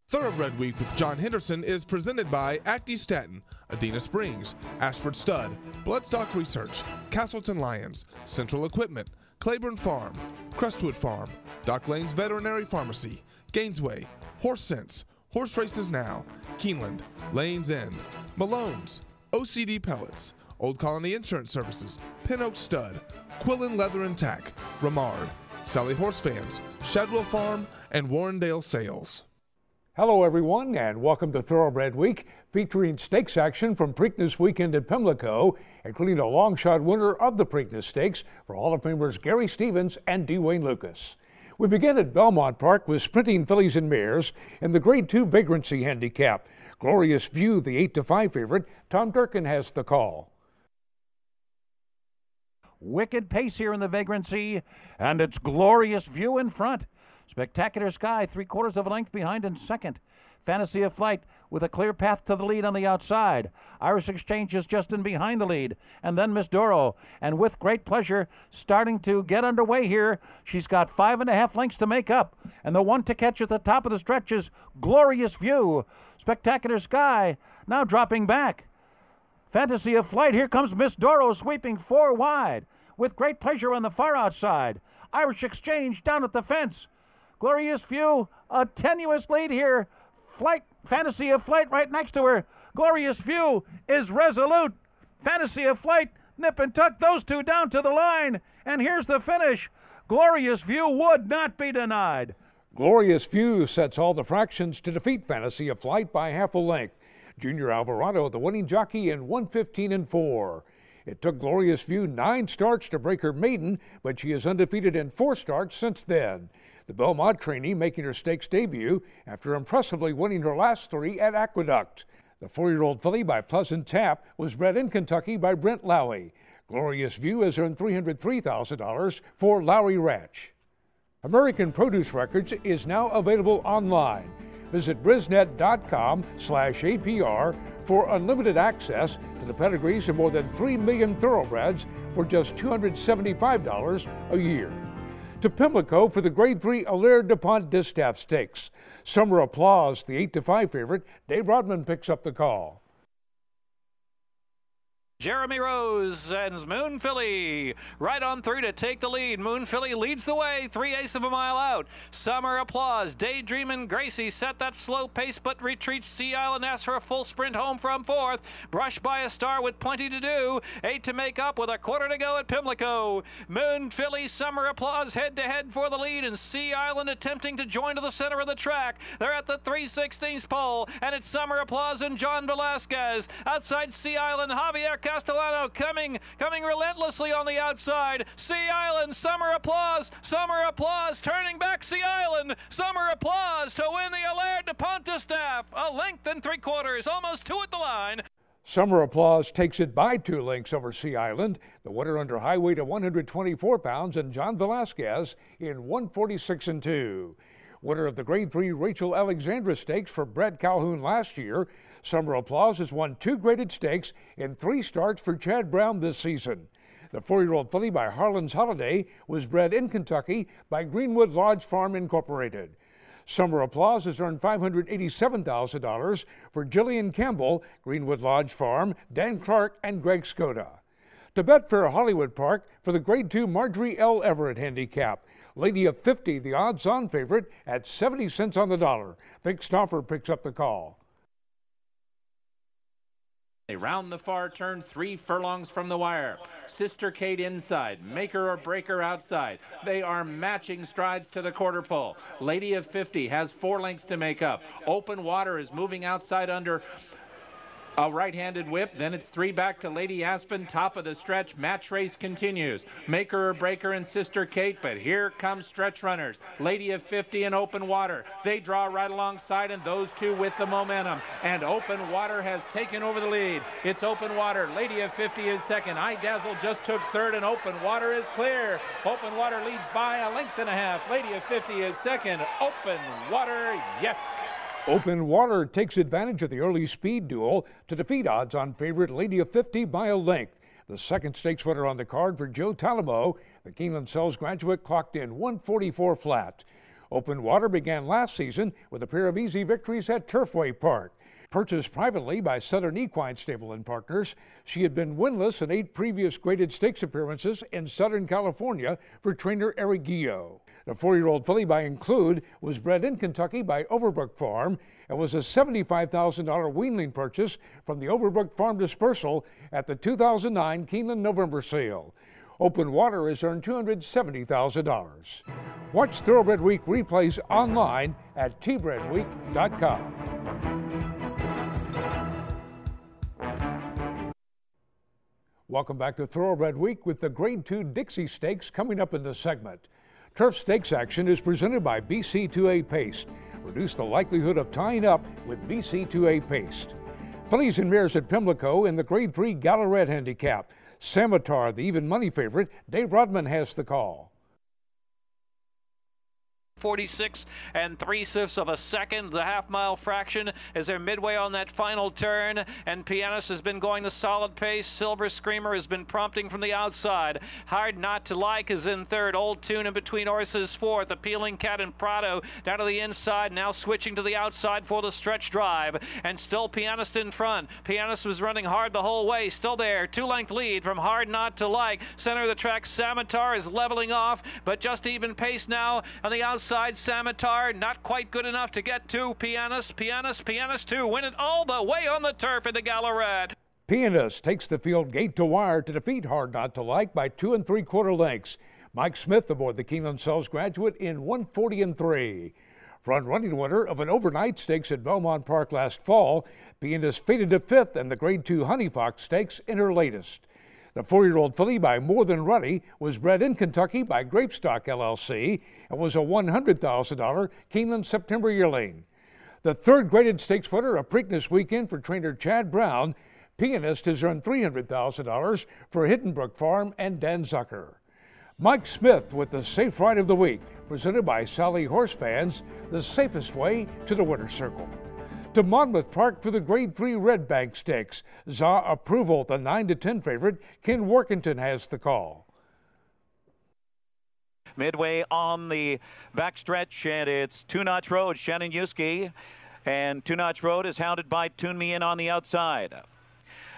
Thoroughbred Week with John Henderson is presented by Acti-Statin, Adena Springs, Ashford Stud, Bloodstock Research, Castleton Lions, Central Equipment, Claiborne Farm, Crestwood Farm, Dock Lanes Veterinary Pharmacy, Gainesway, Horse Sense, Horse Races Now, Keeneland, Lanes End, Malone's, OCD Pellets, Old Colony Insurance Services, Pin Oak Stud, Quillen Leather and Tack, Ramard, Sally Horse Fans, Shadwell Farm, and Warrendale Sales. Hello everyone and welcome to Thoroughbred Week, featuring stakes action from Preakness Weekend at Pimlico, including a long shot winner of the Preakness Stakes for Hall of Famers Gary Stevens and Dwayne Lucas. We begin at Belmont Park with sprinting fillies and mares in the Grade 2 Vagrancy Handicap. Glorious View, the 8-5 favorite. Tom Durkin has the call. Wicked pace here in the Vagrancy, and it's Glorious View in front. Spectacular Sky, 3/4 of a length behind in second. Fantasy of Flight with a clear path to the lead on the outside. Irish Exchange is just in behind the lead. And then Miss Doro. And with Great Pleasure starting to get underway here. She's got 5.5 lengths to make up. And the one to catch at the top of the stretch is Glorious View. Spectacular Sky now dropping back. Fantasy of Flight. Here comes Miss Doro sweeping 4 wide. With Great Pleasure on the far outside. Irish Exchange down at the fence. Glorious View, a tenuous lead here. Fantasy of Flight right next to her. Glorious View is resolute. Fantasy of Flight, nip and tuck those two down to the line. And here's the finish. Glorious View would not be denied. Glorious View sets all the fractions to defeat Fantasy of Flight by half a length. Junior Alvarado, the winning jockey, in 1:15.4. It took Glorious View 9 starts to break her maiden, but she is undefeated in 4 starts since then. The Belmont trainee making her stakes debut after impressively winning her last 3 at Aqueduct. The 4-year-old filly by Pleasant Tap was bred in Kentucky by Brent Lowey. Glorious View has earned $303,000 for Lowey Ranch. American Produce Records is now available online. Visit brisnet.com/APR for unlimited access to the pedigrees of more than 3 million thoroughbreds for just $275 a year. To Pimlico for the Grade 3 Allaire DuPont Distaff Stakes. Summer Applause, the 8-5 favorite. Dave Rodman picks up the call. Jeremy Rose sends Moon Filly right on through to take the lead. Moon Filly leads the way, 3/8 of a mile out. Summer Applause, Daydreamin' Gracie set that slow pace but retreats. Sea Island asks for a full sprint home from 4th. Brushed by a Star with plenty to do. 8 to make up with a 1/4 to go at Pimlico. Moon Filly, Summer Applause head to head for the lead, and Sea Island attempting to join to the center of the track. They're at the 3/16 pole, and it's Summer Applause and John Velasquez. Outside Sea Island, Javier Castellano coming relentlessly on the outside. Sea Island, Summer Applause, turning back Sea Island, Summer Applause to win the Allaire DuPont Distaff. A length and 3/4, almost 2 at the line. Summer Applause takes it by 2 lengths over Sea Island. The winner under high weight of 124 pounds, and John Velasquez in 1:46.2. Winner of the Grade 3 Rachel Alexandra Stakes for Brett Calhoun last year. Summer Applause has won 2 graded stakes in 3 starts for Chad Brown this season. The 4-year-old filly by Harlan's Holiday was bred in Kentucky by Greenwood Lodge Farm Incorporated. Summer Applause has earned $587,000 for Jillian Campbell, Greenwood Lodge Farm, Dan Clark, and Greg Skoda. To Betfair Hollywood Park for the Grade 2 Marjorie L. Everett Handicap. Lady of 50, the odds-on favorite, at 70 cents on the dollar. Vic Stauffer picks up the call. They round the far turn 3 furlongs from the wire. Sister Kate inside, Maker or Breaker outside. They are matching strides to the 1/4 pole. Lady of 50 has 4 lengths to make up. Open Water is moving outside under a right-handed whip. Then it's 3 back to Lady Aspen. Top of the stretch. Match race continues. Maker or Breaker and Sister Kate, but here comes stretch runners. Lady of 50 and Open Water. They draw right alongside, and those two with the momentum. And Open Water has taken over the lead. It's Open Water. Lady of 50 is second. Eye Dazzle just took third, and Open Water is clear. Open Water leads by 1.5 lengths. Lady of 50 is second. Open Water, yes. Open Water takes advantage of the early speed duel to defeat odds-on favorite Lady of 50 by a length. The second stakes winner on the card for Joe Talamo. The Keeneland Cells graduate clocked in 1:44 flat. Open Water began last season with a pair of easy victories at Turfway Park. Purchased privately by Southern Equine Stable and Partners, she had been winless in 8 previous graded stakes appearances in Southern California for trainer Eric Guillot. The 4-year-old filly by Include was bred in Kentucky by Overbrook Farm and was a $75,000 weanling purchase from the Overbrook Farm dispersal at the 2009 Keeneland November sale. Open Water has earned $270,000. Watch Thoroughbred Week replays online at tbredweek.com. Welcome back to Thoroughbred Week with the Grade 2 Dixie Stakes coming up in the segment. Turf Stakes action is presented by BC2A Paste. Reduce the likelihood of tying up with BC2A Paste. Fillies and mares at Pimlico in the Grade 3 Gala Red Handicap. Samatar, the even money favorite. Dave Rodman has the call. 46 3/5 of a second, the half-mile fraction, as they're midway on that final turn, and Pianist has been going the solid pace. Silver Screamer has been prompting from the outside. Hard Not to Like is in third. Old Tune in between horses fourth. Appealing Cat and Prado down to the inside, now switching to the outside for the stretch drive, and still Pianist in front. Pianist was running hard the whole way, still there, 2-length lead from Hard Not to Like. Center of the track, Samatar is leveling off, but just even pace now on the outside. Samatar not quite good enough to get to Pianist. Pianist 2 win it all the way on the turf into Gala Red. Pianist takes the field gate to wire to defeat Hard Not to Like by 2 3/4 lengths. Mike Smith aboard the Keeneland Sells Graduate in 140 3. Front-running winner of an overnight stakes at Belmont Park last fall, Pianist faded to 5th in the Grade 2 Honey Fox Stakes in her latest. The 4-year-old filly by More Than Ruddy was bred in Kentucky by Grapestock LLC and was a $100,000 Keeneland September yearling. The 3rd graded stakes winner of Preakness weekend for trainer Chad Brown, Pianist has earned $300,000 for Hiddenbrook Farm and Dan Zucker. Mike Smith with the Safe Ride of the Week, presented by Sally Horse Fans, the safest way to the winner's circle. To Monmouth Park for the Grade 3 Red Bank Stakes. ZA Approval, the 9-10 favorite. Ken Workington has the call. Midway on the backstretch, and it's Two Notch Road, Shannon Yuski. And Two Notch Road is hounded by Tune Me In on the outside.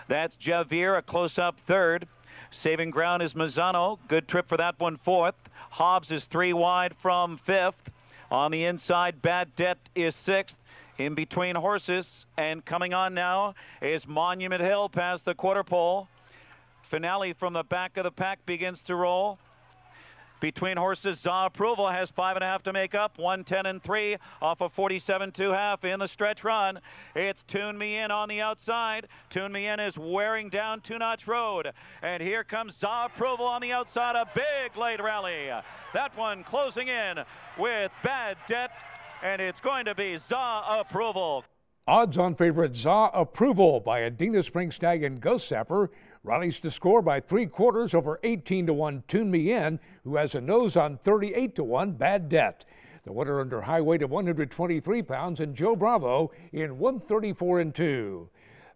That's Javier, a close-up third. Saving ground is Mazzano. Good trip for that one, fourth. Hobbs is 3 wide from 5th. On the inside, Bad Debt is 6th. In between horses, and coming on now is Monument Hill past the quarter pole. Finale from the back of the pack begins to roll. Between horses, ZA Approval has 5.5 to make up. 110 3 off of 47 2/2 in the stretch run. It's Tune Me In on the outside. Tune Me In is wearing down Two Notch Road. And here comes ZA Approval on the outside. A big late rally. That one closing in with Bad Debt. And it's going to be ZA Approval. Odds-on favorite ZA Approval by Adina Spring Stag and Ghost Sapper rallies to score by 3/4 over 18-1 Tune Me In, who has a nose on 38-1 Bad Debt. The winner under high weight of 123 pounds, and Joe Bravo in 134 2.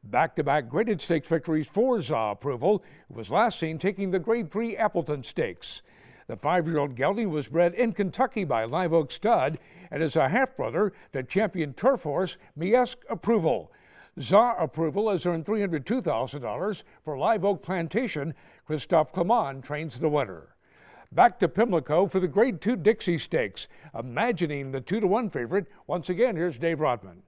Back-to-back graded stakes victories for ZA Approval, who was last seen taking the Grade 3 Appleton Stakes. The 5-year-old gelding was bred in Kentucky by Live Oak Stud and is a half-brother to champion turf horse Miesk Approval. ZA Approval has earned $302,000 for Live Oak Plantation. Christophe Clement trains the winner. Back to Pimlico for the Grade 2 Dixie Stakes. Imagining the 2-1 favorite. Once again, here's Dave Rodman.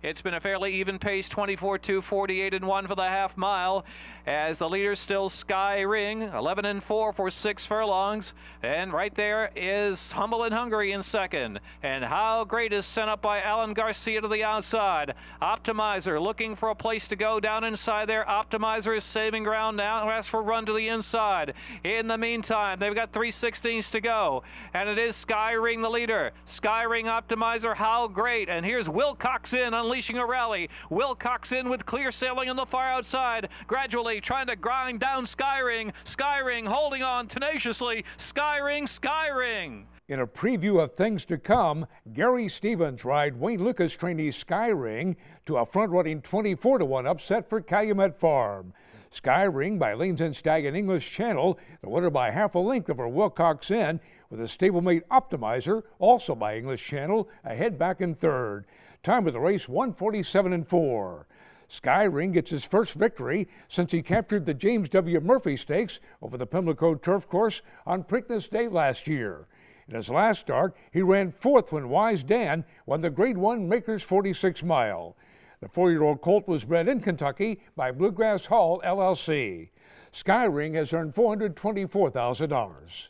It's been a fairly even pace, 24-2, 48-1 for the half mile, as the leader still Sky Ring, 11-4 for 6 furlongs, and right there is Humble and Hungry in second. And How Great is sent up by Alan Garcia to the outside. Optimizer looking for a place to go down inside there. Optimizer is saving ground now, asks for run to the inside. In the meantime, they've got 3/16 to go, and it is Sky Ring the leader. Sky Ring, Optimizer, How Great, and here's Wilcox in, unleashing a rally. Wilcox in with clear sailing on the far outside, gradually trying to grind down Skyring. Skyring holding on tenaciously. Skyring, Skyring. In a preview of things to come, Gary Stevens ride Wayne Lucas trainee Skyring to a front-running 24-1 upset for Calumet Farm. Sky Ring by Lanes and Stag in English Channel, the winner by half a length over Wilcox Inn, with a stablemate Optimizer, also by English Channel, ahead back in third. Time of the race, 1:47.4. Sky Ring gets his first victory since he captured the James W. Murphy Stakes over the Pimlico Turf Course on Preakness Day last year. In his last start, he ran fourth when Wise Dan won the Grade 1 Makers 46 Mile. The 4-year-old colt was bred in Kentucky by Bluegrass Hall, LLC. Sky Ring has earned $424,000.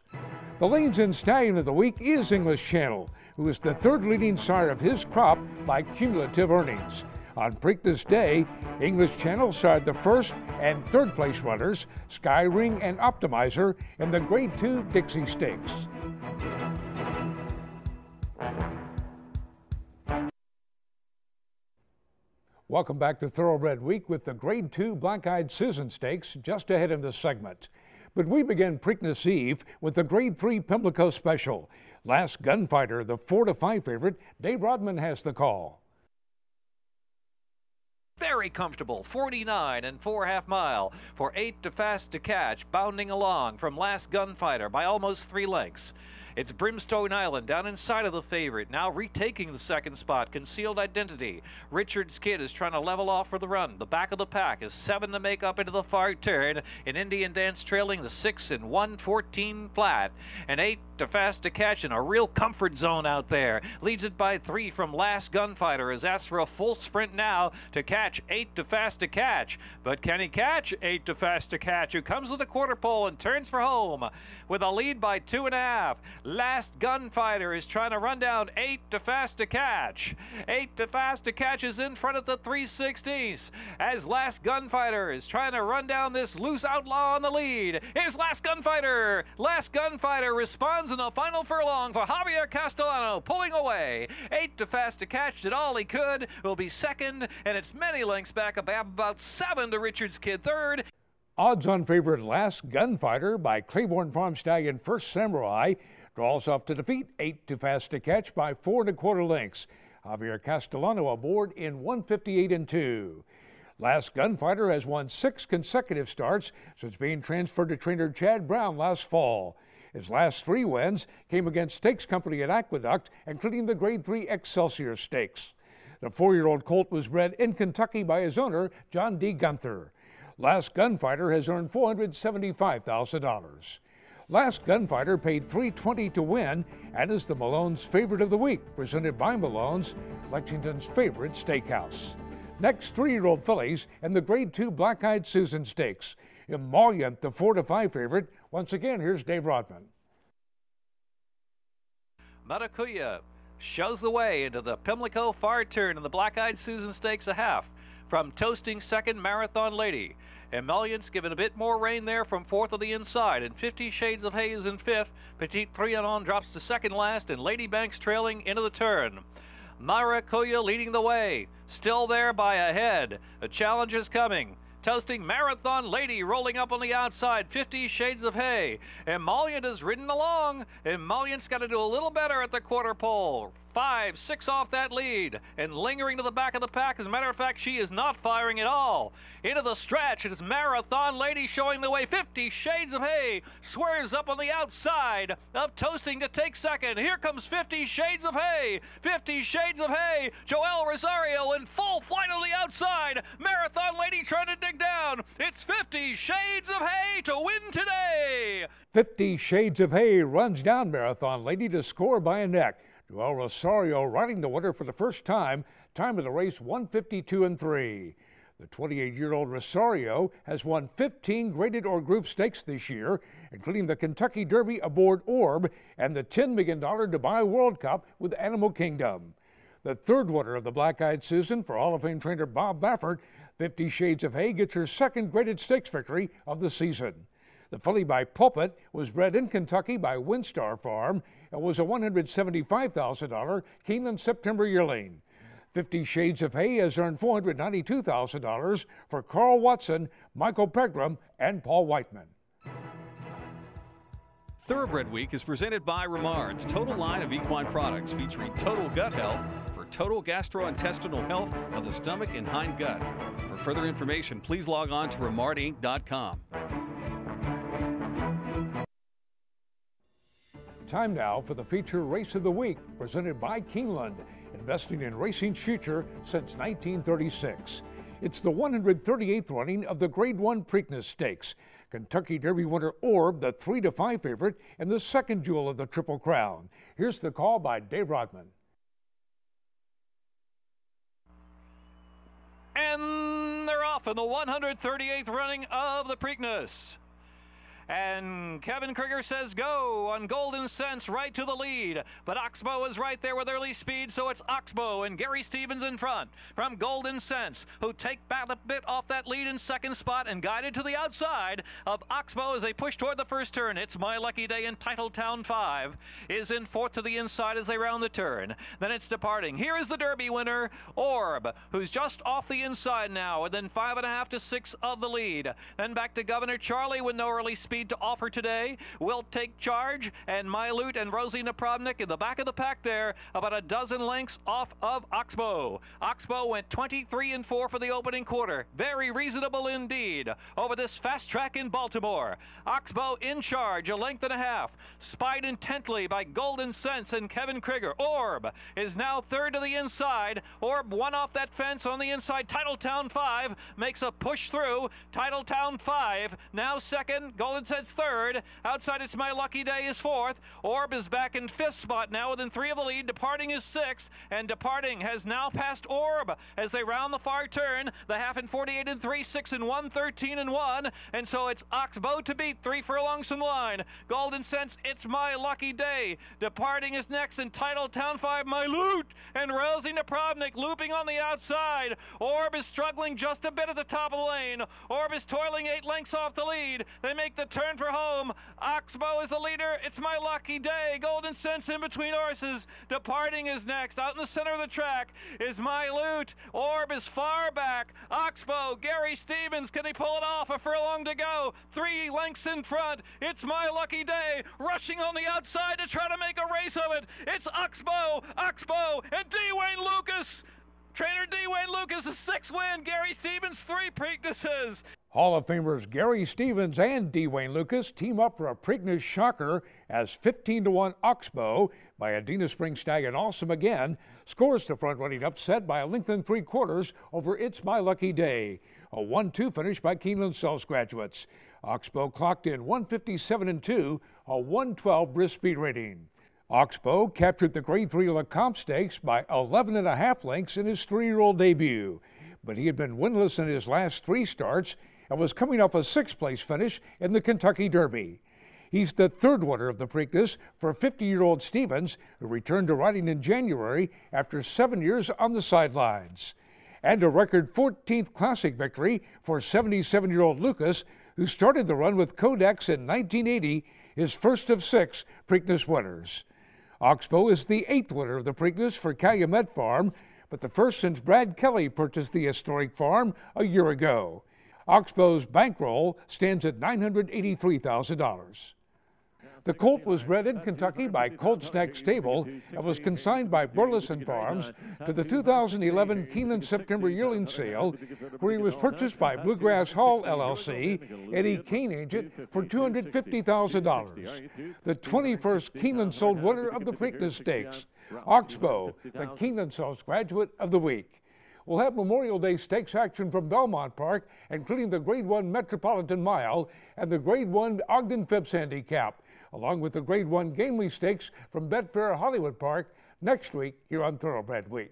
The Lanes and Stallion of the Week is English Channel, who is the third leading sire of his crop by cumulative earnings. On Preakness Day, English Channel sired the first and third place runners, Sky Ring and Optimizer, in the Grade 2 Dixie Stakes. Welcome back to Thoroughbred Week with the Grade 2 Black-Eyed Susan Stakes just ahead in this segment. But we begin Preakness Eve with the Grade 3 Pimlico Special. Last Gunfighter, the 4-5 favorite, Dave Rodman has the call. Very comfortable, 49 and 4.5 mile for 8 to Fast to Catch, bounding along from Last Gunfighter by almost 3 lengths. It's Brimstone Island down inside of the favorite, now retaking the second spot. Concealed Identity. Richard's Kid is trying to level off for the run. The back of the pack is 7 to make up into the far turn, and Indian Dance trailing the 6 and 1:14 flat, and 8 to Fast to Catch in a real comfort zone out there. Leads it by 3 from Last Gunfighter, has asked for a full sprint now to catch 8 to Fast to Catch. But can he catch 8 to Fast to Catch, who comes to the quarter pole and turns for home with a lead by 2.5. Last Gunfighter is trying to run down 8 to Fast to Catch. 8 to Fast to Catch is in front of the 3/16 as Last Gunfighter is trying to run down this loose outlaw on the lead. Here's Last Gunfighter. Last Gunfighter responds in the final furlong for Javier Castellano, pulling away. 8 to Fast to Catch did all he could, will be second, and it's many lengths back, about 7 to Richard's Kid third. Odds-on favorite Last Gunfighter by Claiborne Farm Stallion First Samurai draws off to defeat 8 to Fast to Catch by 4 1/4 lengths. Javier Castellano aboard in 1:58 and 2. Last Gunfighter has won 6 consecutive starts since being transferred to trainer Chad Brown last fall. His last 3 wins came against stakes company at Aqueduct, including the Grade 3 Excelsior Stakes. The 4-year-old colt was bred in Kentucky by his owner, John D. Gunther. Last Gunfighter has earned $475,000. Last Gunfighter paid $320 to win and is the Malone's favorite of the week, presented by Malone's, Lexington's favorite steakhouse. Next, 3-year-old fillies and the Grade 2 Black-Eyed Susan Stakes. Emollient, the 4-5 favorite. Once again, here's Dave Rodman. Maracuya shows the way into the Pimlico far turn in the Black-Eyed Susan Stakes a half from Toasting second, Marathon Lady. Emollient's given a bit more rain there from 4th of the inside, and 50 Shades of Hay is in 5th. Petite Trianon drops to second last, and Lady Banks trailing into the turn. Maracuya leading the way, still there by a head. A challenge is coming. Toasting Marathon Lady rolling up on the outside, 50 Shades of Hay. Emollient is ridden along. Emollient's got to do a little better at the quarter pole. 5, 6 off that lead, and lingering to the back of the pack. As a matter of fact, she is not firing at all. Into the stretch, it's Marathon Lady showing the way. 50 Shades of Hay swears up on the outside of Toasting to take second. Here comes 50 Shades of Hay. 50 Shades of Hay. Joel Rosario in full flight on the outside. Marathon Lady trying to dig down. It's 50 Shades of Hay to win today. 50 Shades of Hay runs down Marathon Lady to score by a neck. Joel Rosario riding the winner for the first time. Time of the race, 1:52 and 3. The 28-year-old Rosario has won 15 graded or group stakes this year, including the Kentucky Derby aboard Orb and the $10 million Dubai World Cup with Animal Kingdom. The third winner of the Black-Eyed Susan for Hall of Fame trainer Bob Baffert, 50 Shades of Hay gets her second graded stakes victory of the season. The filly by Pulpit was bred in Kentucky by Windstar Farm and was a $175,000 Keeneland September yearling. 50 Shades of Hay has earned $492,000 for Carl Watson, Michael Pegram, and Paul Whiteman. Thoroughbred Week is presented by Remards, total line of equine products featuring total gut health for total gastrointestinal health of the stomach and hind gut. For further information, please log on to remardinc.com. Time now for the feature race of the week, presented by Keeneland, investing in racing's future since 1936. It's the 138th running of the Grade 1 Preakness Stakes. Kentucky Derby winner Orb, the 3-5 favorite, and the second jewel of the Triple Crown. Here's the call by Dave Rodman. And they're off in the 138th running of the Preakness. And Kevin Krieger says go on Golden Sense right to the lead. But Oxbow is right there with early speed, so it's Oxbow and Gary Stevens in front from Golden Sense, who take back a bit off that lead in second spot and guided to the outside of Oxbow as they push toward the first turn. It's My Lucky Day in Titletown 5 is in fourth to the inside as they round the turn. Then it's Departing. Here is the Derby winner, Orb, who's just off the inside now, and then 5.5 to 6 of the lead. Then back to Governor Charlie with no early speed to offer today. Will Take Charge and Mylute and Rosie Napravnik in the back of the pack there, about a dozen lengths off of Oxbow. Oxbow went 23-4 for the opening quarter. Very reasonable indeed over this fast track in Baltimore. Oxbow in charge, a length and a half. Spied intently by Golden Sense and Kevin Krieger. Orb is now third to the inside. Orb won off that fence on the inside. Titletown 5 makes a push through. Titletown 5 now second. Golden Sense third. Outside it's My Lucky Day is fourth. Orb is back in fifth spot now within 3 of the lead. Departing is sixth, and Departing has now passed Orb as they round the far turn. The half in 48-3, 6 and 1, 13 and 1, and so it's Oxbow to beat 3 furlongs from the line. Golden Sense, it's My Lucky Day. Departing is next in Titletown 5, Mylute and Rosie Napravnik looping on the outside. Orb is struggling just a bit at the top of the lane. Orb is toiling 8 lengths off the lead. They make the turn for home. Oxbow is the leader. It's My Lucky Day. Golden Sense in between horses. Departing is next. Out in the center of the track is Mylute. Orb is far back. Oxbow, Gary Stevens, can he pull it off? A furlong to go. 3 lengths in front. It's My Lucky Day rushing on the outside to try to make a race of it. It's Oxbow, and D. Wayne Lucas. Trainer D. Wayne Lucas, a 6th win. Gary Stevens, 3 Preaknesses. Hall of Famers Gary Stevens and D. Wayne Lucas team up for a Preakness shocker as 15-1 Oxbow by Adena Spring Stag and Awesome Again scores the front-running upset by a length and 3/4 over It's My Lucky Day. A 1-2 finish by Keeneland Sells graduates. Oxbow clocked in 157-2, a 112 brisk speed rating. Oxbow captured the Grade 3 Lecomte Stakes by 11.5 lengths in his 3-year-old debut, but he had been winless in his last 3 starts and was coming off a 6th-place finish in the Kentucky Derby. He's the 3rd winner of the Preakness for 50-year-old Stevens, who returned to riding in January after 7 years on the sidelines. And a record 14th Classic victory for 77-year-old Lucas, who started the run with Codex in 1980, his first of 6 Preakness winners. Oxbow is the 8th winner of the Preakness for Calumet Farm, but the first since Brad Kelly purchased the historic farm a year ago. Oxbow's bankroll stands at $983,000. The colt was bred in Kentucky by Colts Neck Stable and was consigned by Burleson Farms to the 2011 Keeneland September yearling sale, where he was purchased by Bluegrass Hall LLC, Eddie Kane agent, for $250,000. The 21st Keeneland sold winner of the Preakness Stakes, Oxbow, the Keeneland Sells graduate of the week. We'll have Memorial Day Stakes action from Belmont Park, including the Grade 1 Metropolitan Mile and the Grade 1 Ogden Phipps Handicap, along with the Grade 1 Gamely Stakes from Betfair Hollywood Park next week here on Thoroughbred Week.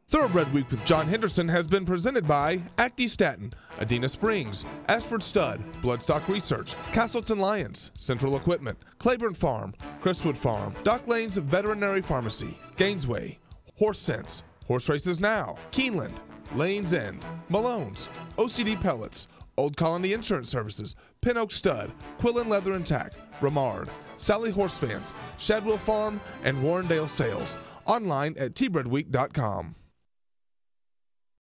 Thoroughbred Week with John Henderson has been presented by Acti Staten, Adena Springs, Ashford Stud, Bloodstock Research, Castleton Lions, Central Equipment, Claiborne Farm, Crestwood Farm, Dock Lanes Veterinary Pharmacy, Gainesway, Horse Sense, Horse Races Now, Keeneland, Lanes End, Malone's, OCD Pellets, Old Colony Insurance Services, Pin Oak Stud, Quillen Leather and Tack, Ramard, Sally Horse Fans, Shadwell Farm, and Warrendale Sales. Online at tbredweek.com.